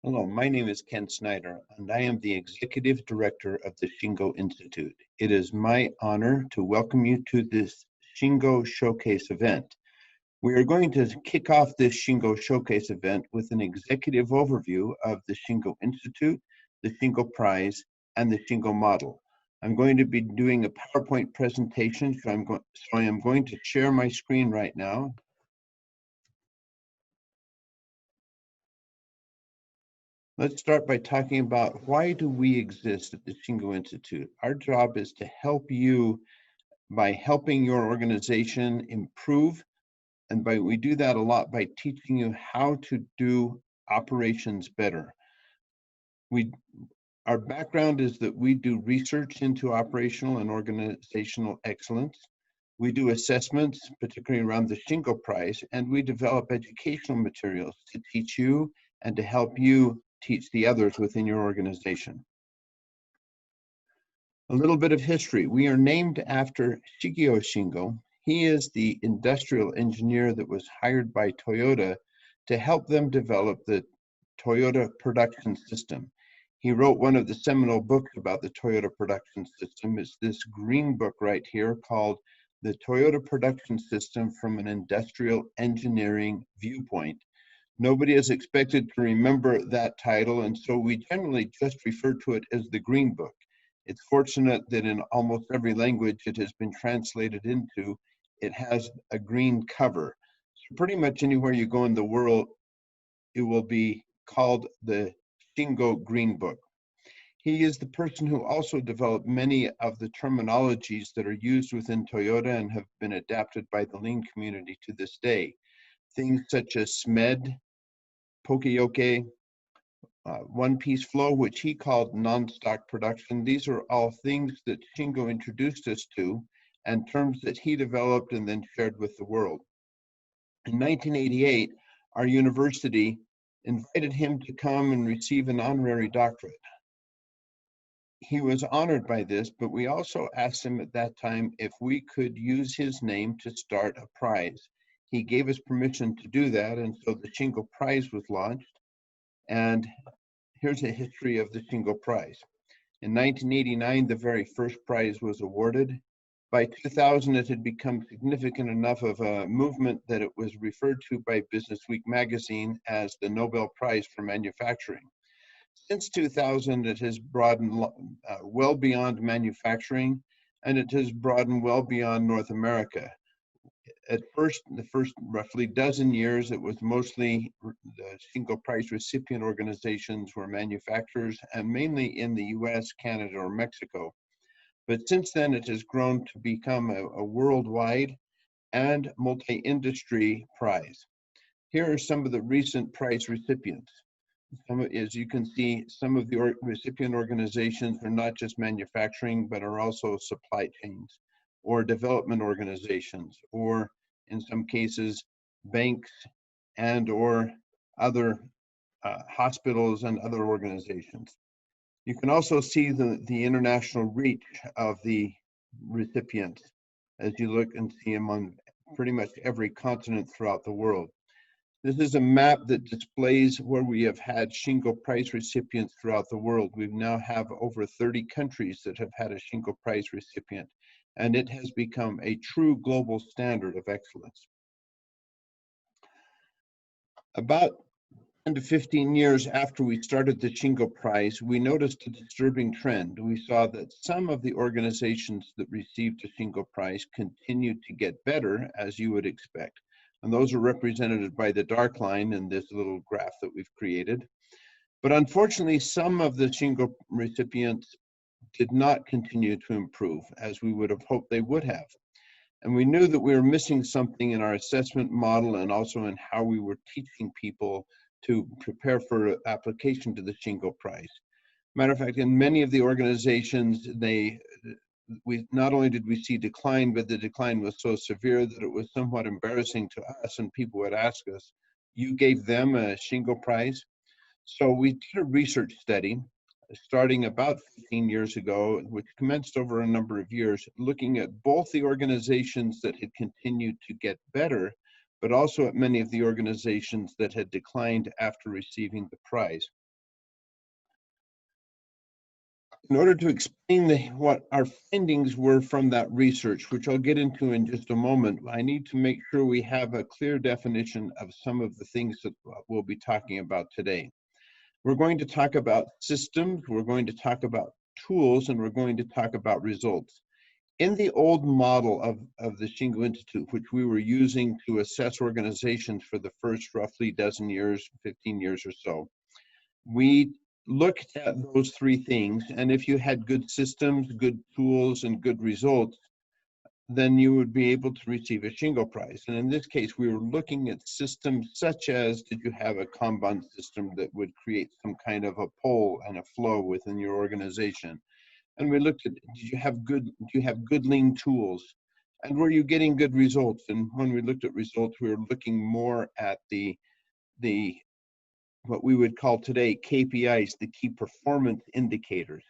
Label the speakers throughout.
Speaker 1: Hello, my name is Ken Snyder, and I am the Executive Director of the Shingo Institute. It is my honor to welcome you to this Shingo Showcase event. We are going to kick off this Shingo Showcase event with an executive overview of the Shingo Institute, the Shingo Prize, and the Shingo Model. I'm going to be doing a PowerPoint presentation, so I am going to share my screen right now. Let's start by talking about why do we exist at the Shingo Institute. Our job is to help you by helping your organization improve, and we do that a lot by teaching you how to do operations better. Our background is that we do research into operational and organizational excellence. We do assessments, particularly around the Shingo Prize, and we develop educational materials to teach you and to help you teach the others within your organization. A little bit of history. We are named after Shigeo Shingo. He is the industrial engineer that was hired by Toyota to help them develop the Toyota production system. He wrote one of the seminal books about the Toyota production system. It's this green book right here called The Toyota Production System from an Industrial Engineering Viewpoint. Nobody is expected to remember that title, and so we generally just refer to it as the Green Book. It's fortunate that in almost every language it has been translated into, it has a green cover. So pretty much anywhere you go in the world, it will be called the Shingo Green Book. He is the person who also developed many of the terminologies that are used within Toyota and have been adapted by the Lean community to this day. Things such as SMED, Pokeyoke, one-piece flow, which he called non-stock production. These are all things that Shingo introduced us to and terms that he developed and then shared with the world. In 1988, our university invited him to come and receive an honorary doctorate. He was honored by this, but we also asked him at that time if we could use his name to start a prize. He gave us permission to do that, and so the Shingo Prize was launched. And here's a history of the Shingo Prize. In 1989, the very first prize was awarded. By 2000, it had become significant enough of a movement that it was referred to by Business Week magazine as the Nobel Prize for Manufacturing. Since 2000, it has broadened well beyond manufacturing, and it has broadened well beyond North America. At first, the first roughly dozen years, it was mostly the Shingo Prize recipient organizations were manufacturers, and mainly in the US, Canada, or Mexico. But since then, it has grown to become a worldwide and multi-industry prize. Here are some of the recent prize recipients. As you can see, some of the recipient organizations are not just manufacturing, but are also supply chains or development organizations, or in some cases, banks and or other hospitals and other organizations. You can also see the international reach of the recipients as you look and see them on pretty much every continent throughout the world. This is a map that displays where we have had Shingo Prize recipients throughout the world. We now have over 30 countries that have had a Shingo Prize recipient, and it has become a true global standard of excellence. About 10 to 15 years after we started the Shingo Prize, we noticed a disturbing trend. We saw that some of the organizations that received the Shingo Prize continued to get better, as you would expect. And those are represented by the dark line in this little graph that we've created. But unfortunately, some of the Shingo recipients did not continue to improve as we would have hoped they would have. And we knew that we were missing something in our assessment model and also in how we were teaching people to prepare for application to the Shingo Prize. Matter of fact, in many of the organizations, we not only did we see decline, but the decline was so severe that it was somewhat embarrassing to us, and people would ask us, you gave them a Shingo Prize? So we did a research study starting about 15 years ago, which commenced over a number of years, looking at both the organizations that had continued to get better, but also at many of the organizations that had declined after receiving the prize. In order to explain what our findings were from that research, which I'll get into in just a moment, I need to make sure we have a clear definition of some of the things that we'll be talking about today. We're going to talk about systems, we're going to talk about tools, and we're going to talk about results. In the old model of the Shingo Institute, which we were using to assess organizations for the first roughly dozen years, 15 years or so, we looked at those three things, and if you had good systems, good tools, and good results, then you would be able to receive a Shingo Prize. And in this case, we were looking at systems such as, did you have a Kanban system that would create some kind of a pull and a flow within your organization? And we looked at, do you have good lean tools? And were you getting good results? And when we looked at results, we were looking more at the what we would call today KPIs, the key performance indicators.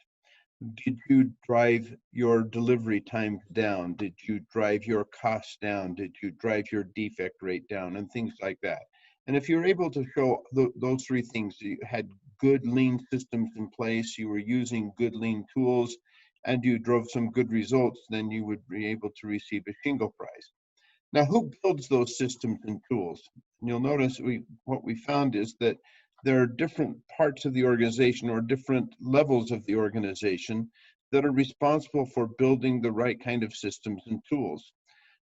Speaker 1: Did you drive your delivery times down? Did you drive your costs down? Did you drive your defect rate down? And things like that. And if you're able to show those three things, you had good lean systems in place, you were using good lean tools, and you drove some good results, then you would be able to receive a Shingo Prize. Now, who builds those systems and tools? And you'll notice what we found is that there are different parts of the organization or different levels of the organization that are responsible for building the right kind of systems and tools.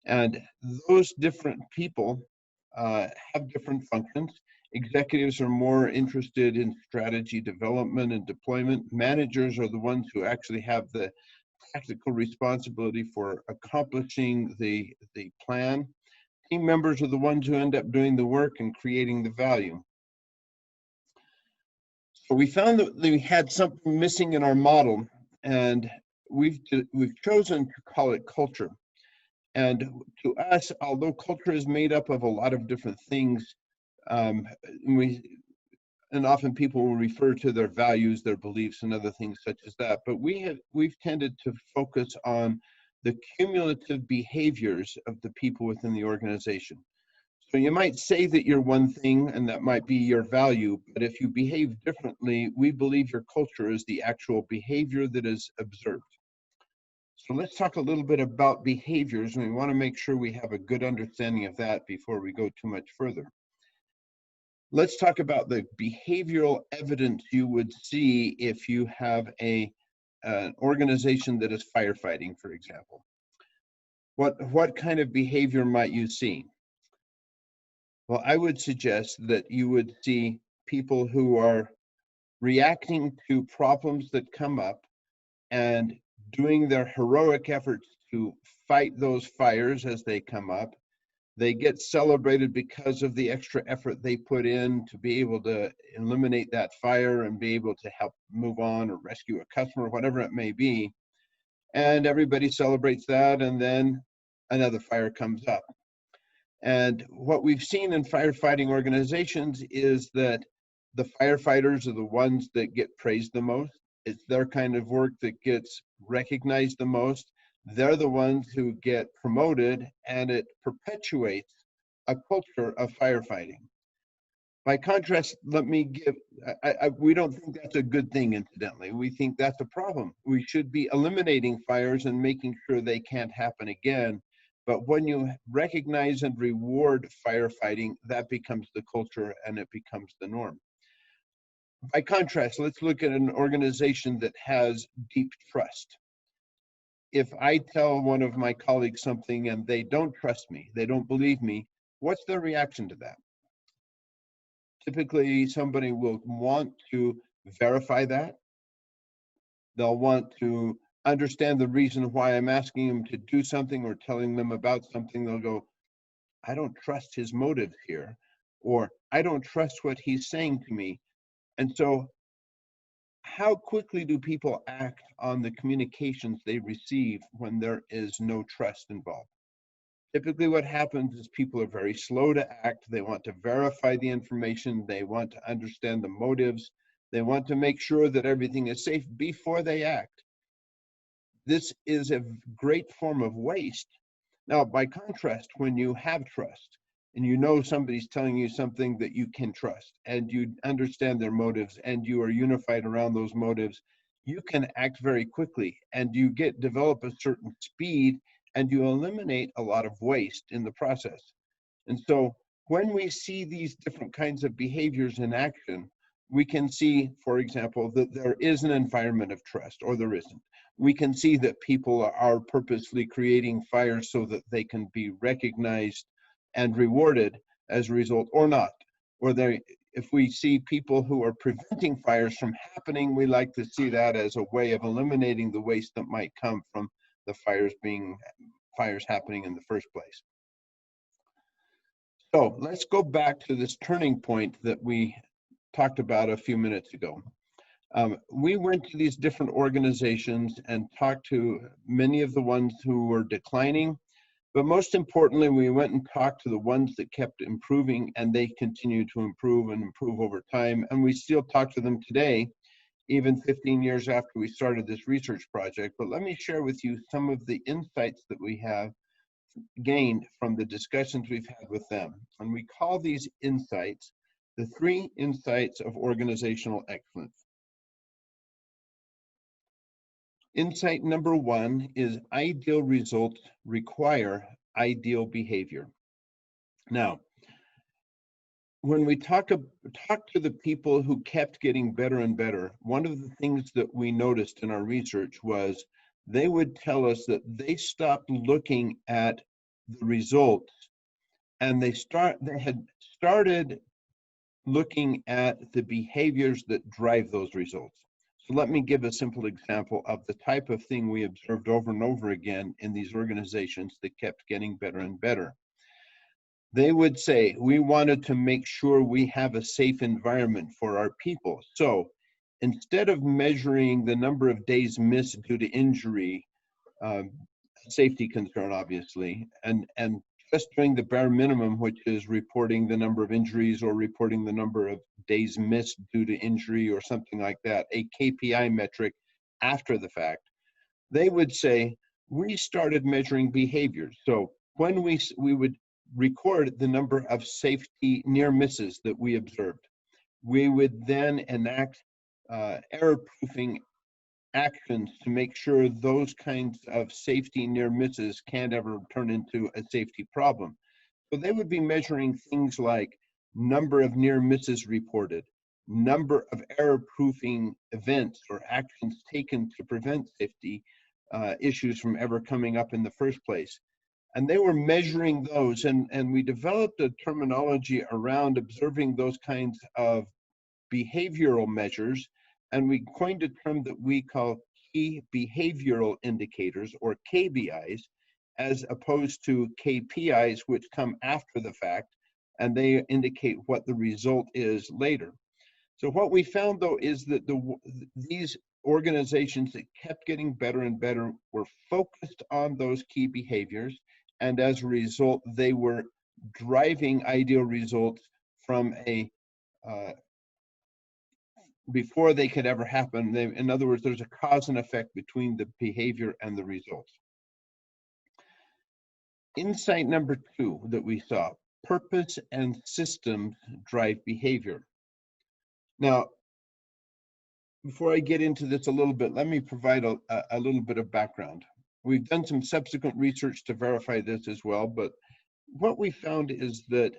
Speaker 1: And those different people have different functions. Executives are more interested in strategy development and deployment. Managers are the ones who actually have the tactical responsibility for accomplishing the plan. Team members are the ones who end up doing the work and creating the value. So we found that we had something missing in our model, and we've chosen to call it culture. And to us, although culture is made up of a lot of different things, and often people will refer to their values, their beliefs, and other things such as that. But we've tended to focus on the cumulative behaviors of the people within the organization. So you might say that you're one thing and that might be your value, but if you behave differently, we believe your culture is the actual behavior that is observed. So let's talk a little bit about behaviors, and we want to make sure we have a good understanding of that before we go too much further. Let's talk about the behavioral evidence you would see if you have an organization that is firefighting, for example. What kind of behavior might you see? Well, I would suggest that you would see people who are reacting to problems that come up and doing their heroic efforts to fight those fires as they come up. They get celebrated because of the extra effort they put in to be able to eliminate that fire and be able to help move on or rescue a customer, whatever it may be. And everybody celebrates that, and then another fire comes up. And what we've seen in firefighting organizations is that the firefighters are the ones that get praised the most. It's their kind of work that gets recognized the most. They're the ones who get promoted, and it perpetuates a culture of firefighting. By contrast, let me give, we don't think that's a good thing, incidentally. We think that's a problem. We should be eliminating fires and making sure they can't happen again. But when you recognize and reward firefighting, that becomes the culture and it becomes the norm. By contrast, let's look at an organization that has deep trust. If I tell one of my colleagues something and they don't trust me, they don't believe me, what's their reaction to that? Typically, somebody will want to verify that. They'll want to understand the reason why I'm asking them to do something or telling them about something. They'll go, I don't trust his motives here, or I don't trust what he's saying to me. And so how quickly do people act on the communications they receive when there is no trust involved? Typically what happens is people are very slow to act. They want to verify the information. They want to understand the motives. They want to make sure that everything is safe before they act. This is a great form of waste. Now, by contrast, when you have trust and you know somebody's telling you something that you can trust and you understand their motives and you are unified around those motives, you can act very quickly and you develop a certain speed and you eliminate a lot of waste in the process. And so when we see these different kinds of behaviors in action, we can see, for example, that there is an environment of trust or there isn't. We can see that people are purposely creating fires so that they can be recognized and rewarded as a result or not. Or if we see people who are preventing fires from happening, we like to see that as a way of eliminating the waste that might come from the fires happening in the first place. So let's go back to this turning point that we talked about a few minutes ago. We went to these different organizations and talked to many of the ones who were declining, but most importantly, we went and talked to the ones that kept improving, and they continue to improve and improve over time. And we still talk to them today, even 15 years after we started this research project. But let me share with you some of the insights that we have gained from the discussions we've had with them. And we call these insights the 3 insights of organizational excellence. Insight number 1 is ideal results require ideal behavior. Now, when we talk to the people who kept getting better and better, one of the things that we noticed in our research was they would tell us that they stopped looking at the results and they had started looking at the behaviors that drive those results. So let me give a simple example of the type of thing we observed over and over again in these organizations that kept getting better and better. They would say, we wanted to make sure we have a safe environment for our people. So instead of measuring the number of days missed due to injury, safety concern, obviously, and just doing the bare minimum, which is reporting the number of injuries or reporting the number of days missed due to injury or something like that, a KPI metric after the fact, they would say, we started measuring behaviors. So when we would record the number of safety near misses that we observed, we would then enact error-proofing actions to make sure those kinds of safety near misses can't ever turn into a safety problem. So they would be measuring things like number of near misses reported, number of error-proofing events or actions taken to prevent safety issues from ever coming up in the first place. And they were measuring those, and we developed a terminology around observing those kinds of behavioral measures, and we coined a term that we call key behavioral indicators, or KBIs, as opposed to KPIs, which come after the fact, and they indicate what the result is later. So what we found, though, is that these organizations that kept getting better and better were focused on those key behaviors, and as a result, they were driving ideal results from before they could ever happen. In other words, there's a cause and effect between the behavior and the results. Insight number 2 that we saw, purpose and systems drive behavior. Now, before I get into this a little bit, let me provide a little bit of background. We've done some subsequent research to verify this as well, but what we found is that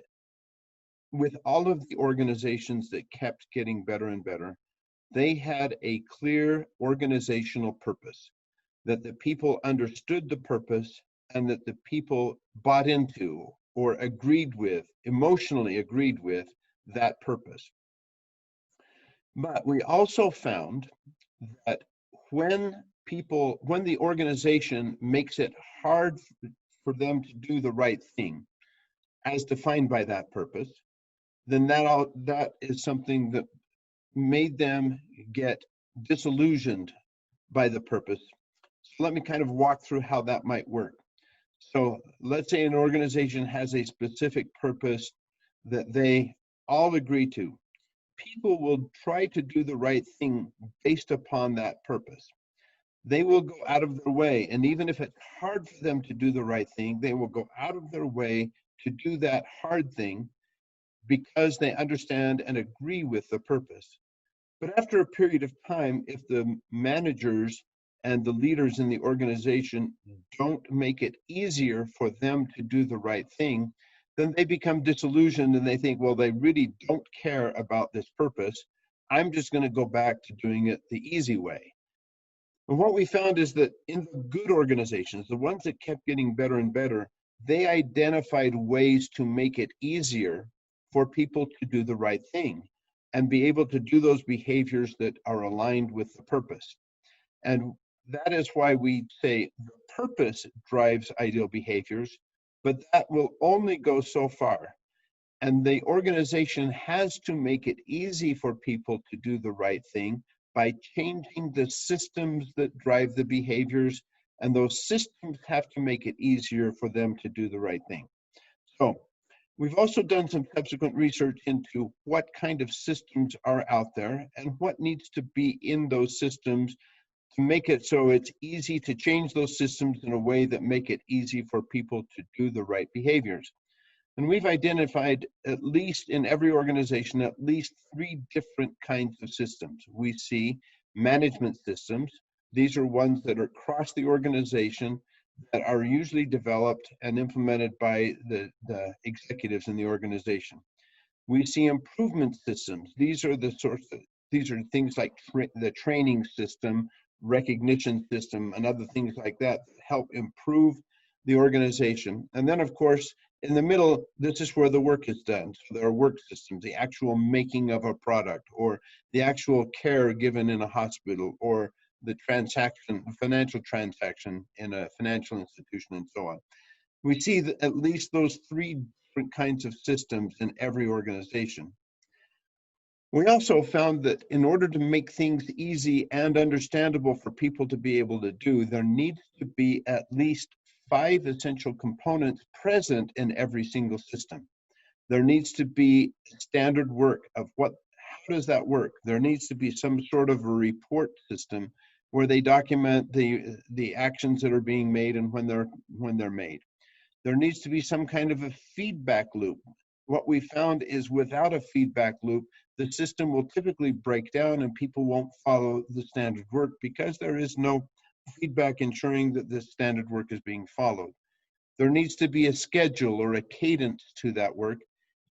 Speaker 1: with all of the organizations that kept getting better and better, they had a clear organizational purpose, that the people understood the purpose and that the people bought into or agreed with, emotionally agreed with that purpose. But we also found that when the organization makes it hard for them to do the right thing, as defined by that purpose, then that is something that made them get disillusioned by the purpose. So let me kind of walk through how that might work. So let's say an organization has a specific purpose that they all agree to. People will try to do the right thing based upon that purpose. They will go out of their way, and even if it's hard for them to do the right thing, they will go out of their way to do that hard thing because they understand and agree with the purpose. But after a period of time, if the managers and the leaders in the organization don't make it easier for them to do the right thing, then they become disillusioned and they think, well, they really don't care about this purpose. I'm just going to go back to doing it the easy way. And what we found is that in the good organizations, the ones that kept getting better and better, they identified ways to make it easier for people to do the right thing and be able to do those behaviors that are aligned with the purpose. And that is why we say the purpose drives ideal behaviors, but that will only go so far. And the organization has to make it easy for people to do the right thing by changing the systems that drive the behaviors, and those systems have to make it easier for them to do the right thing. So we've also done some subsequent research into what kind of systems are out there and what needs to be in those systems to make it so it's easy to change those systems in a way that make it easy for people to do the right behaviors. And we've identified, at least in every organization, at least 3 different kinds of systems. We see management systems. These are ones that are across the organization that are usually developed and implemented by the executives in the organization. We see improvement systems. These are these are things like the training system, recognition system, and other things like that that help improve the organization. And then, of course, in the middle, this is where the work is done. So there are work systems, the actual making of a product, or the actual care given in a hospital, or the financial transaction in a financial institution, and so on. We see that at least those 3 different kinds of systems in every organization. We also found that in order to make things easy and understandable for people to be able to do, there needs to be at least 5 essential components present in every single system. There needs to be standard work of how does that work? There needs to be some sort of a report system where they document the actions that are being made and when they're made. There needs to be some kind of a feedback loop. What we found is without a feedback loop, the system will typically break down and people won't follow the standard work because there is no feedback ensuring that the standard work is being followed. There needs to be a schedule or a cadence to that work,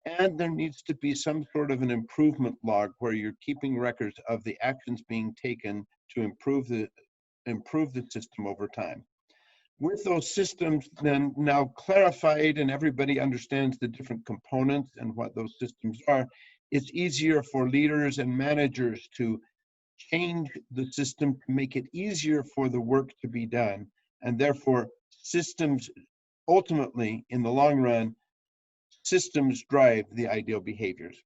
Speaker 1: and there needs to be some sort of an improvement log where you're keeping records of the actions being taken to improve the system over time. With those systems then now clarified and everybody understands the different components and what those systems are, it's easier for leaders and managers to change the system to make it easier for the work to be done. And therefore, systems ultimately, in the long run, systems drive the ideal behaviors.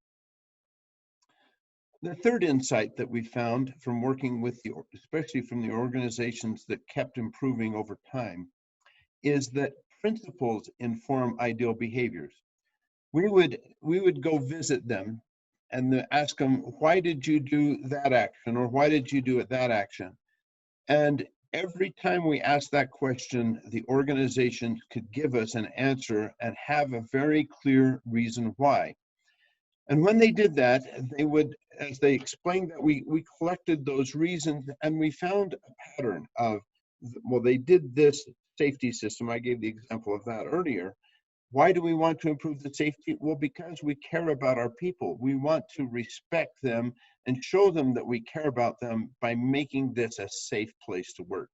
Speaker 1: The third insight that we found from working with especially from the organizations that kept improving over time, is that principles inform ideal behaviors. We would go visit them and ask them, why did you do that action, or why did you do that action? And every time we asked that question, the organization could give us an answer and have a very clear reason why. And when they did that, they would, as they explained that, we collected those reasons and we found a pattern of, well, they did this safety system. I gave the example of that earlier. Why do we want to improve the safety? Well, because we care about our people. We want to respect them and show them that we care about them by making this a safe place to work.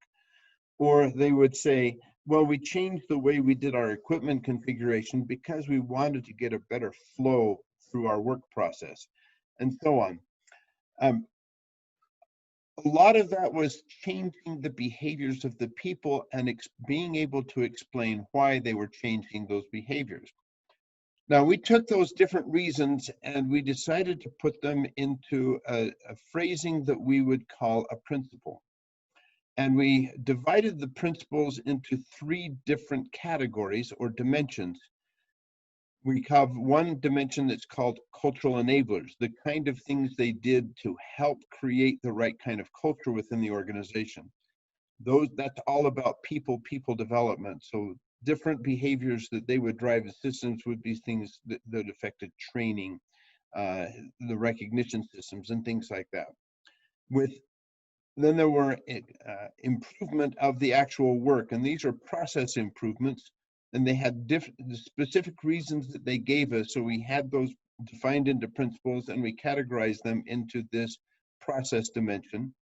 Speaker 1: Or they would say, well, we changed the way we did our equipment configuration because we wanted to get a better flow through our work process, and so on. A lot of that was changing the behaviors of the people and being able to explain why they were changing those behaviors. Now, we took those different reasons and we decided to put them into a phrasing that we would call a principle. And we divided the principles into 3 different categories or dimensions. We have one dimension that's called cultural enablers, the kind of things they did to help create the right kind of culture within the organization. That's all about people development. So different behaviors that they would drive the systems would be things that affected training, uh, the recognition systems and things like that. Then there were improvement of the actual work, and these are process improvements, and they had specific reasons that they gave us. So we had those defined into principles, and we categorized them into this process dimension.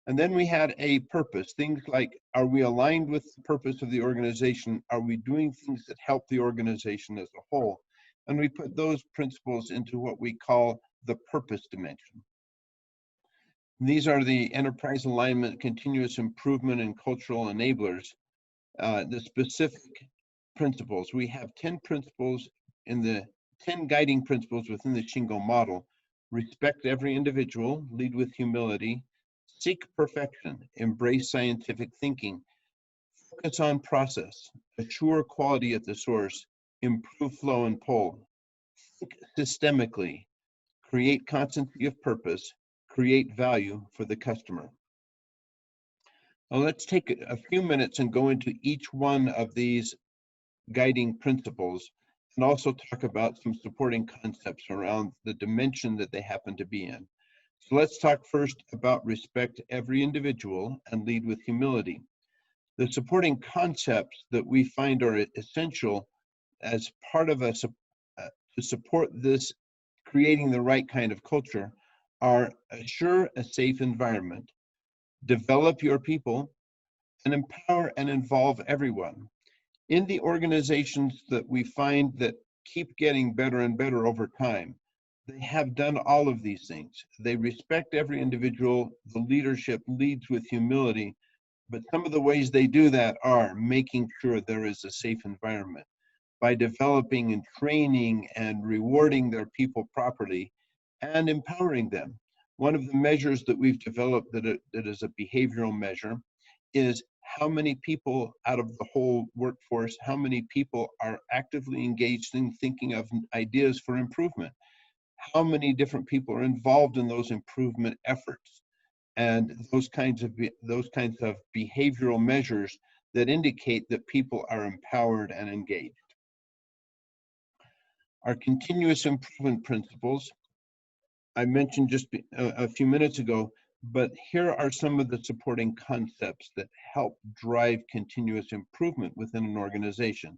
Speaker 1: And then we had a purpose, things like, are we aligned with the purpose of the organization? Are we doing things that help the organization as a whole? And we put those principles into what we call the purpose dimension. These are the enterprise alignment, continuous improvement, and cultural enablers. The specific principles. We have 10 principles in the 10 guiding principles within the Shingo model. Respect every individual, lead with humility, seek perfection, embrace scientific thinking, focus on process, assure quality at the source, improve flow and pull, think systemically, create constancy of purpose, create value for the customer. Now let's take a few minutes and go into each one of these guiding principles and also talk about some supporting concepts around the dimension that they happen to be in. So let's talk first about respect every individual and lead with humility. The supporting concepts that we find are essential as part of to support this creating the right kind of culture are assure a safe environment, develop your people, and empower and involve everyone. In the organizations that we find that keep getting better and better over time, they have done all of these things. They respect every individual. The leadership leads with humility, but some of the ways they do that are making sure there is a safe environment by developing and training and rewarding their people properly and empowering them. One of the measures that we've developed that is a behavioral measure is how many people out of the whole workforce, how many people are actively engaged in thinking of ideas for improvement, how many different people are involved in those improvement efforts, and those kinds of behavioral measures that indicate that people are empowered and engaged. Our continuous improvement principles, I mentioned just a few minutes ago, but here are some of the supporting concepts that help drive continuous improvement within an organization.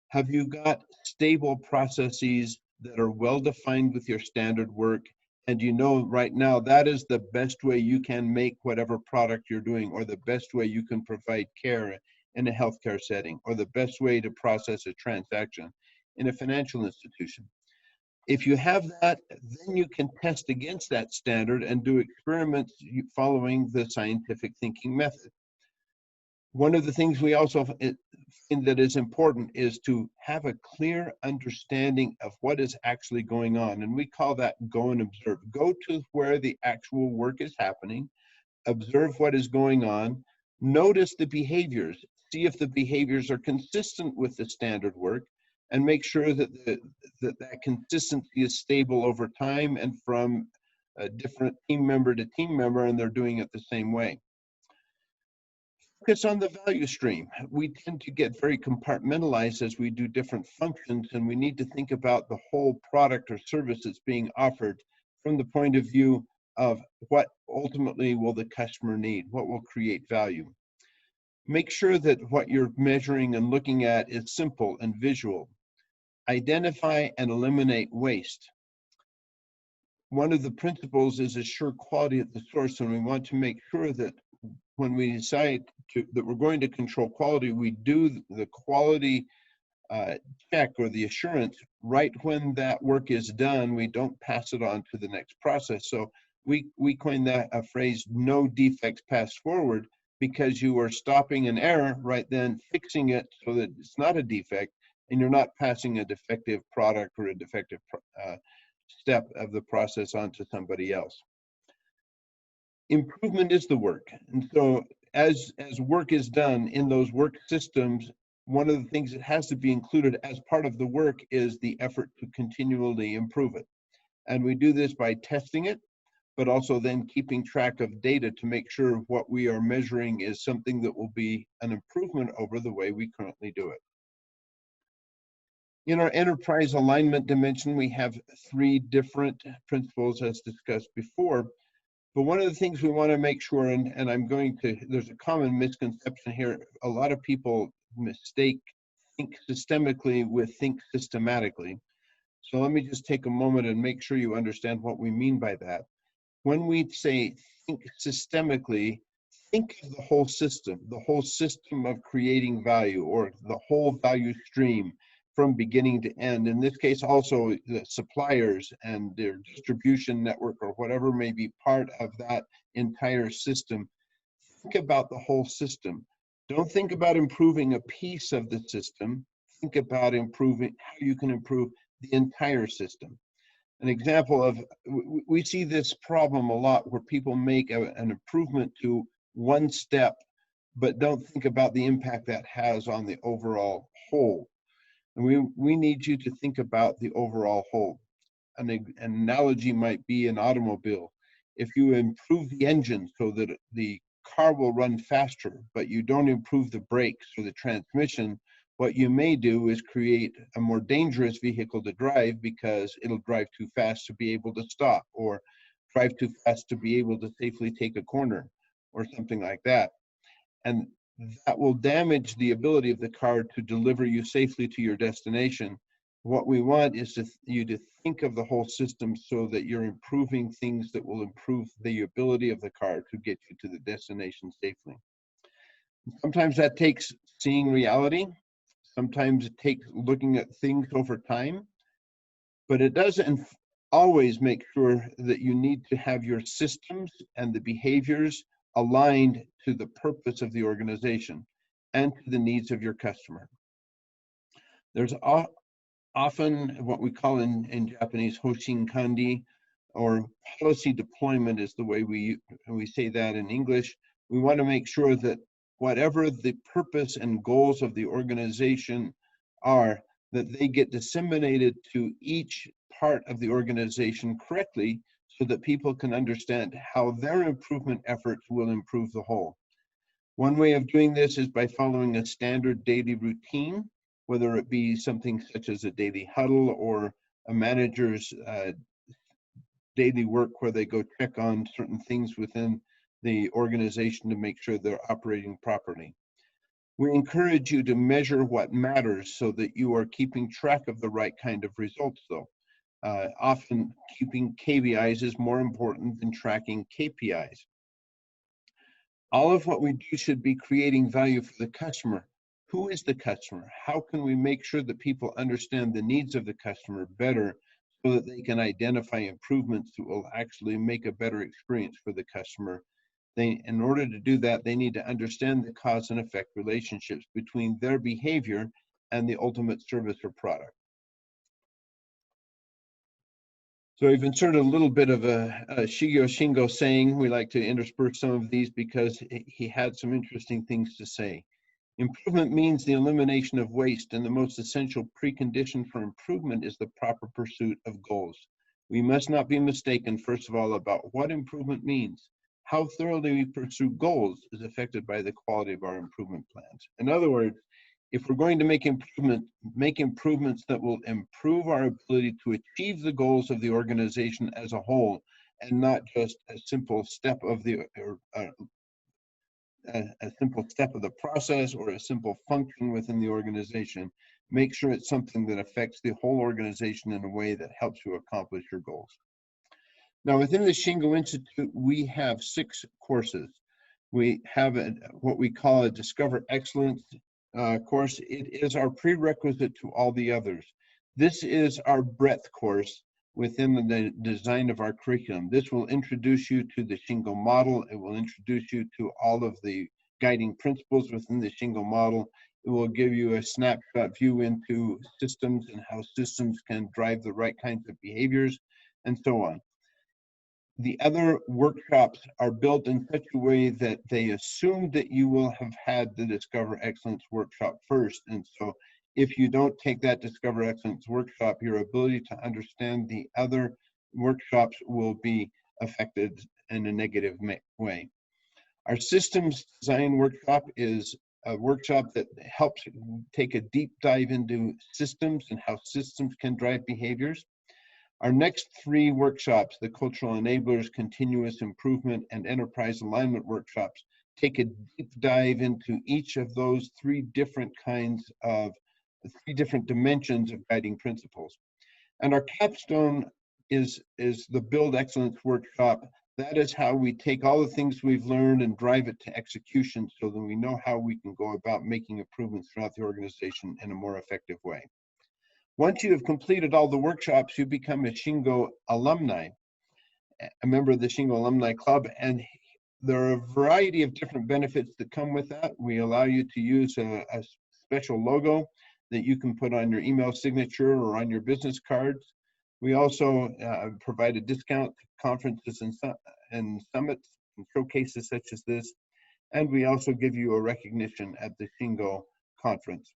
Speaker 1: Have you got stable processes that are well defined with your standard work? And you know right now that is the best way you can make whatever product you're doing, or the best way you can provide care in a healthcare setting, or the best way to process a transaction in a financial institution. If you have that, then you can test against that standard and do experiments following the scientific thinking method. One of the things we also find that is important is to have a clear understanding of what is actually going on. And we call that go and observe. Go to where the actual work is happening, observe what is going on, notice the behaviors, see if the behaviors are consistent with the standard work, and make sure that that consistency is stable over time and from a different team member to team member, and they're doing it the same way. Focus on the value stream. We tend to get very compartmentalized as we do different functions, and we need to think about the whole product or service that's being offered from the point of view of what ultimately will the customer need, what will create value. Make sure that what you're measuring and looking at is simple and visual. Identify and eliminate waste. One of the principles is assure quality at the source, and we want to make sure that when we decide that we're going to control quality, we do the quality check or the assurance right when that work is done. We don't pass it on to the next process. So we coined that a phrase, no defects passed forward, because you are stopping an error right then, fixing it so that it's not a defect, and you're not passing a defective product or a defective step of the process onto somebody else. Improvement is the work. And so as work is done in those work systems, one of the things that has to be included as part of the work is the effort to continually improve it. And we do this by testing it, but also then keeping track of data to make sure what we are measuring is something that will be an improvement over the way we currently do it. In our enterprise alignment dimension, we have 3 different principles as discussed before. But one of the things we want to make sure, and I'm going to, there's a common misconception here. A lot of people mistake think systemically with think systematically. So let me just take a moment and make sure you understand what we mean by that. When we say think systemically, think of the whole system of creating value, or the whole value stream from beginning to end. In this case, also the suppliers and their distribution network or whatever may be part of that entire system. Think about the whole system. Don't think about improving a piece of the system. Think about improving how you can improve the entire system. An example of, we see this problem a lot where people make an improvement to one step, but don't think about the impact that has on the overall whole. And we need you to think about the overall whole. An analogy might be an automobile. If you improve the engine so that the car will run faster, but you don't improve the brakes or the transmission, what you may do is create a more dangerous vehicle to drive, because it'll drive too fast to be able to stop, or drive too fast to be able to safely take a corner, or something like that. And that will damage the ability of the car to deliver you safely to your destination. What we want is you to think of the whole system so that you're improving things that will improve the ability of the car to get you to the destination safely. Sometimes that takes seeing reality. Sometimes it takes looking at things over time, but it doesn't always make sure that you need to have your systems and the behaviors aligned to the purpose of the organization and to the needs of your customer. There's often what we call in Japanese hoshin kandi, or policy deployment is the way we say that in English. We want to make sure that whatever the purpose and goals of the organization are, that they get disseminated to each part of the organization correctly, so that people can understand how their improvement efforts will improve the whole. One way of doing this is by following a standard daily routine, whether it be something such as a daily huddle or a manager's daily work where they go check on certain things within the organization to make sure they're operating properly. We encourage you to measure what matters so that you are keeping track of the right kind of results, though. Often keeping KPIs is more important than tracking KPIs. All of what we do should be creating value for the customer. Who is the customer? How can we make sure that people understand the needs of the customer better, so that they can identify improvements that will actually make a better experience for the customer? In order to do that, they need to understand the cause and effect relationships between their behavior and the ultimate service or product. So we've inserted a little bit of a Shingo saying. We like to intersperse some of these because he had some interesting things to say. Improvement means the elimination of waste, and the most essential precondition for improvement is the proper pursuit of goals. We must not be mistaken, first of all, about what improvement means. How thoroughly we pursue goals is affected by the quality of our improvement plans. In other words, if we're going to make improvements that will improve our ability to achieve the goals of the organization as a whole, and not just a simple step of the process or a simple function within the organization, make sure it's something that affects the whole organization in a way that helps you accomplish your goals. Now, within the Shingo Institute, we have 6 courses. We have what we call a Discover Excellence course. It is our prerequisite to all the others. This is our breadth course within the design of our curriculum. This will introduce you to the Shingo model. It will introduce you to all of the guiding principles within the Shingo model. It will give you a snapshot view into systems and how systems can drive the right kinds of behaviors, and so on. The other workshops are built in such a way that they assume that you will have had the Discover Excellence workshop first. And so if you don't take that Discover Excellence workshop, your ability to understand the other workshops will be affected in a negative way. Our systems design workshop is a workshop that helps take a deep dive into systems and how systems can drive behaviors. Our next 3 workshops, the Cultural Enablers, Continuous Improvement, and Enterprise Alignment workshops, take a deep dive into each of those 3 different dimensions of guiding principles. And our capstone is the Build Excellence workshop. That is how we take all the things we've learned and drive it to execution so that we know how we can go about making improvements throughout the organization in a more effective way. Once you have completed all the workshops, you become a Shingo alumni, a member of the Shingo Alumni Club, and there are a variety of different benefits that come with that. We allow you to use a special logo that you can put on your email signature or on your business cards. We also provide a discount to conferences and summits and showcases such as this. And we also give you a recognition at the Shingo conference.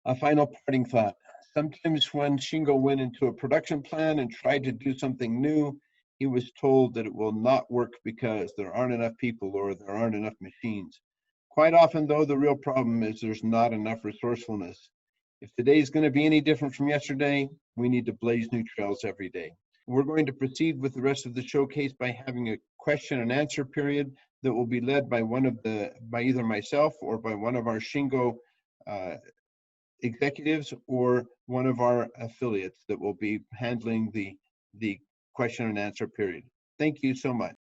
Speaker 1: A final parting thought. Sometimes when Shingo went into a production plan and tried to do something new, he was told that it will not work because there aren't enough people or there aren't enough machines. Quite often, though, the real problem is there's not enough resourcefulness. If today is going to be any different from yesterday, we need to blaze new trails every day. We're going to proceed with the rest of the showcase by having a question and answer period that will be led by either myself or by one of our Shingo executives or one of our affiliates that will be handling the question and answer period. Thank you so much.